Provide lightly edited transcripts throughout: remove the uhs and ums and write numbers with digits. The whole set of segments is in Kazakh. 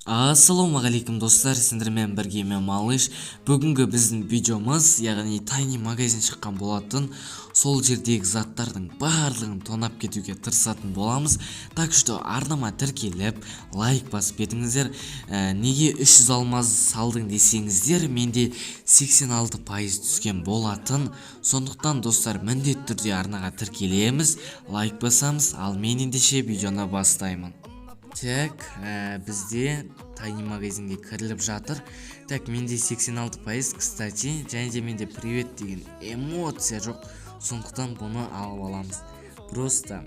Ассалаумағалейкум достар, сендермен бірге мен Малыш. Бүгінгі біздің видеомыз, яғни тайни магазин шыққан болатын. Сол жердегі заттардың барлығын тонап кетуге тырысатын боламыз. Так что арнама тіркеліп, лайк басып кетіңіздер. Неге 300 алмаз салдың десеңіздер, менде 86% түскен болатын. Сондықтан достар, міндетті түрде арнаға тіркелеміз, лайк басамыз, ал мен ендеше видеоны бастаймын. Так, бізде тайни магазинге кіріліп жатыр. Так, менде 86%, кстати, және де менде привет деген эмоция жоқ. Сондықтан бұны алып аламыз. Просто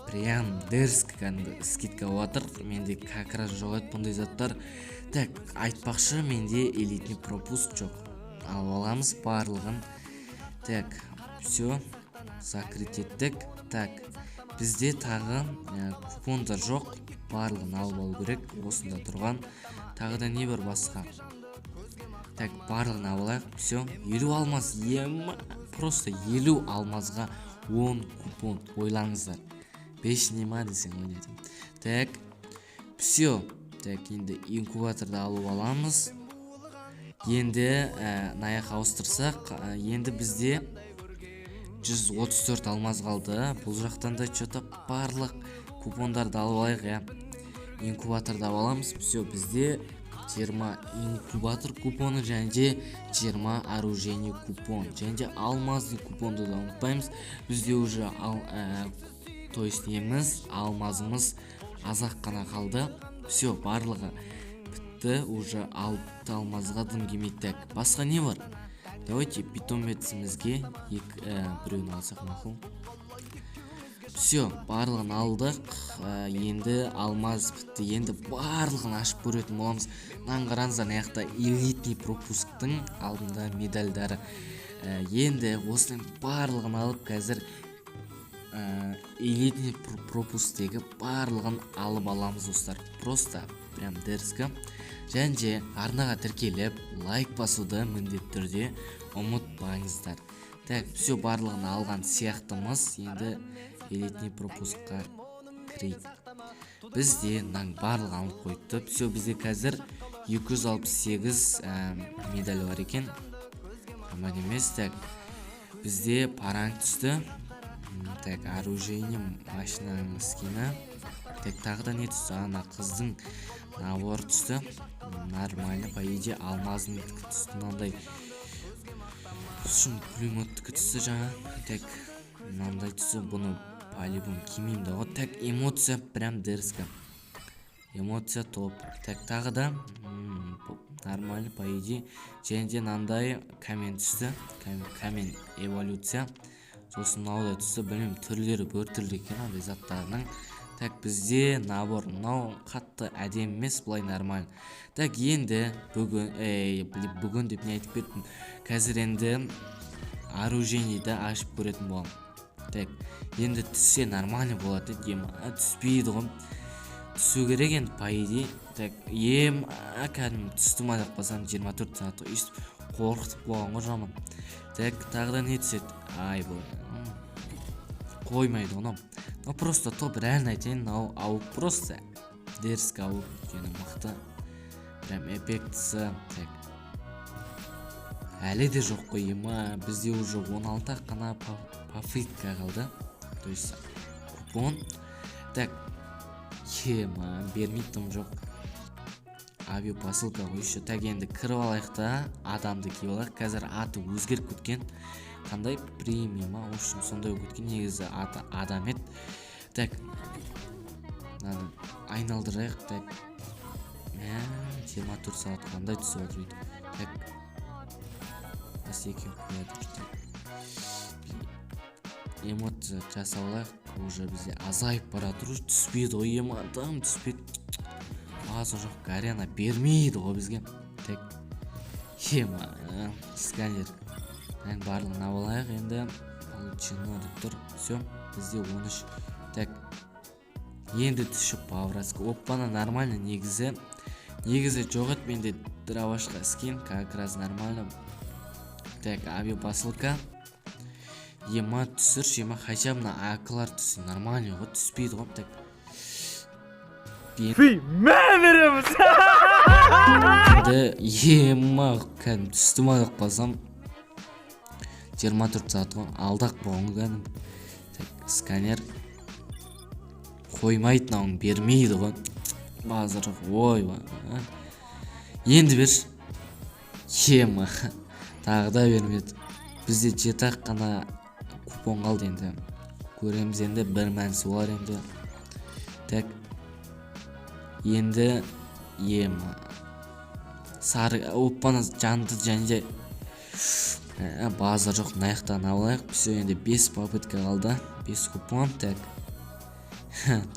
прям дерзко кәдімгі скидка отыр. Менде как раз жоқ еді бұндай заттар. Так, айтпақшы, менде элитный пропуск жоқ. Алып аламыз барлығын. Так, все, закрыть еттік. Так, бізде тағы купондар жоқ. Барлығын алып алу керек. Осында тұрған. Тағы да не бар басқа? Так, барлығын алайық. Все, 50 алмаз. Просто 50 алмазға 10 купон. Ойлаңыздар. 5 нема десең ойнайтын. Так, все. Так, енді инкубаторды алып аламыз. Енді наяқ ауыстырсақ, енді бізде 134 алмаз қалды. Бұл жақтан да что-то барлық купондарды алып алайық, инкубаторды аламыз. Все, бізде 20 инкубатор купоны және де 20 оружейный купон және де алмазный купонды да ұмытпаймыз. Бізде уже то есть неміз алмазымыз азақ қана қалды. Все, барлығы бітті, уже 6 алмазға дым келмейді. Басқа не бар? Давайте питомецімізге біреуін алсақ мақұл. Все, барлығын алдық. Енді алмаз бітті. Енді барлығын ашып көретін боламыз. Мынаны қараңыздар, аяқта элитный пропусктың алдында медальдары. Енді осының барлығын алып, қазір элитный пропусктегі барлығын алып аламыз достар. Просто прям дерзко. Және де арнаға тіркеліп, лайк басуды міндетті түрде ұмытпаңыздар. Так, все, барлығын алған сияқтымыз. Енді элитный пропускқа кірейік. Бізде барлығын алып қойды. Все, бізде қазір 268 медаль бар екен. Аман емес. Так, бізде паранг түсті. Так, оружейный машинаның скины. Так, тағы да не түсті? Ана қыздың набор түсті. Нормально, по идее, алмазный түсті. Мынандай шын пулеметтікі түсті жаңа. Так, мынандай түсті. Бұны по-любому кимеймін да. Вот так, эмоция прям дерзко. Эмоция топ. Так, тағы да нормально, по идее. Және де мынандай камен түсті. Камен эволюция. Сосын мынау да түсті. Білмеймін, түрлері бір түрлі екен андай заттарының. Так, бізде набор. Мынау қатты әдемі емес, бұлай нормально. Так, енді бүгін деп не айтып кеттім. Қазір енді оружейныйді ашып көретін болам. Так, енді түссе нормально болады. Түспейді ғой. Түсу керек енді, по идее. Так, кәдім түсті ма деп басам 24 сағат өйстіп қорқытып болған ғой жаман. Так, тағы да не түседі? Ай, бұл қоймайды оны. Но просто топ, реально айтайын, ауып просто дерзко ауып, өйткені мықты. Прям эффектісі. Так, әлі де жоқ қой, бізде уже 16 қана попытка қалды. То есть купон. Так, бермейді тым жоқ. Авиапосылка ғой еще. Так, енді кіріп алайық та, адамды киіп алайық. Қазір аты өзгеріп кеткен. Қандай премиум, в общем, сондай өткен. Негізі аты адам еді. Так, айналдырайық. Так, 24 сағат қандай түсіп отырды. Так, басеке қояды. Эмоция жасаулайық. Уже бізде азайып баратыр. Түспейді ғой, адам түспейді. Базы жоқ, гарена бермейді ғой бізге. Так, сканер. Барлығын алайық. Енді получено деп тұр. Все, бізде 13. Так, енді түсіп павратсқа. Оппана, нормально. Негізі жоқ ет. Менде дровашқа скин, как раз нормально. Так, авиапосылка. Түсір, хотя бы на акылар түсі. Нормально ғой, түспейді ғой. Так, Фи, мен береміз! ема кәдімгі түстім аяқ басам 24 саат ғой алдақ болған кәдімгі. Сканер қоймайды, мынауың бермейді ғой базар. Ойбай, енді бер. Ема тағы да бермеді. Бізде 7-ақ қана купон қалды. Енді көреміз, енді бір мәнісі болар енді. Так, енді ема сары оппаны жанды және базар жоқ, наяқтан алайық. Все, енді 5 попытка қалды, 5 купон. Так,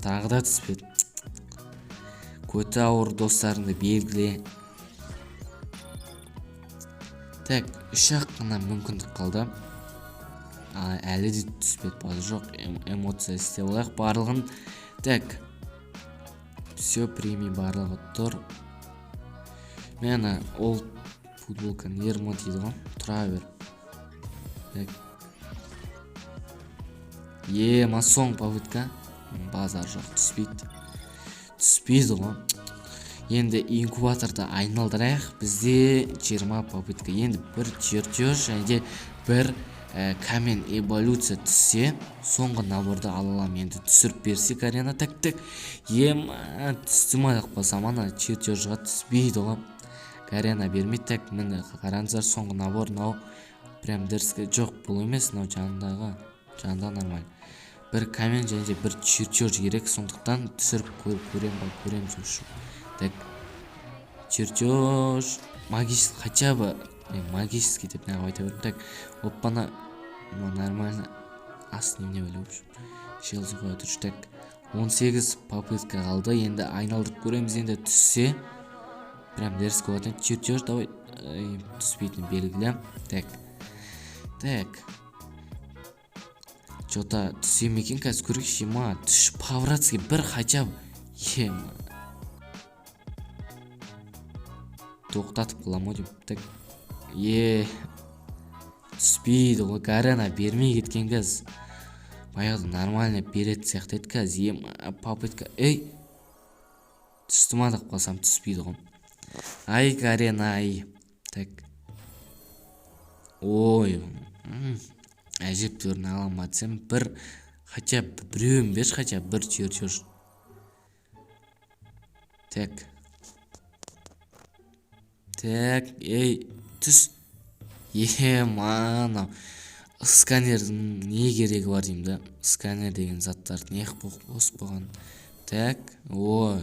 тағы да түспеді. Көті ауыр достарыңды белгіле. Так, 3-ақ қана мүмкіндік қалды. Әлі де түспеді, базар жоқ. Эмоция істеп алайық барлығын. Так, все, прими барлығы тұр. Мені ол футболканы ермо дейді ғой, тұра бер. Так, ема соң попытка. Базар жоқ, түспейді ғой. Енді инкубаторды айналдырайық. Бізде 20 попытка. Енді бір чертеж және бір камен эволюция түссе, соңғы наборды алалам. Енді түсіріп берсе Карена. Так, ема түстім аяқ басам, ана чертежға түспейді ғой. Карена бермейді. Так, мені қараңыздар, соңғы набор нау прям дерске жоқ, бұл емес, нау жанында нормально. Бір камен және бір чертеж керек, сондықтан түсіріп көрем жошу. Так, чертеж магический, хотя бы магический деп не айта бердім. Так, оппана нормально астын не бөліп шелзі қоя тұршы. Так, 18 попытка қалды. Енді айналдырып көреміз. Енді түссе прям дерс қоятын. Чертеж давай түспейтін белгілі. Так, что-то түсем екен, қазір көрейікші. Ема түш павратский бір хотя бы. Ема тоқтатып қыламын деп. Так, түспейді ғой. Карена бермей кеткен кәз. Баяғыда нормально береді сияқты еді кәз. Ема попытка. Түстім адық басам, түспейді ғой. Ай, Карена, ай. Так, ой, әжептерін аламатсам, бір хотя бы біреуін берші, хотя бір чертеж. Так, түс. Ема сканердің не керегі бар деймін да. Сканер деген заттарды неғып болған. Так, ой,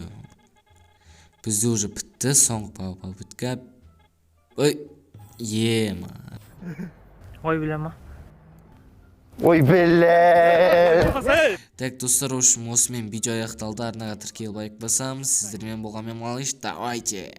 бізде уже бітті соңғы попытка. Ема Ой, білема. Ой, білем. Так, достар, осымен видео аяқталды. Арнаға тіркеліп лайк басамыз. Сіздермен болғанмен малыш, давайте.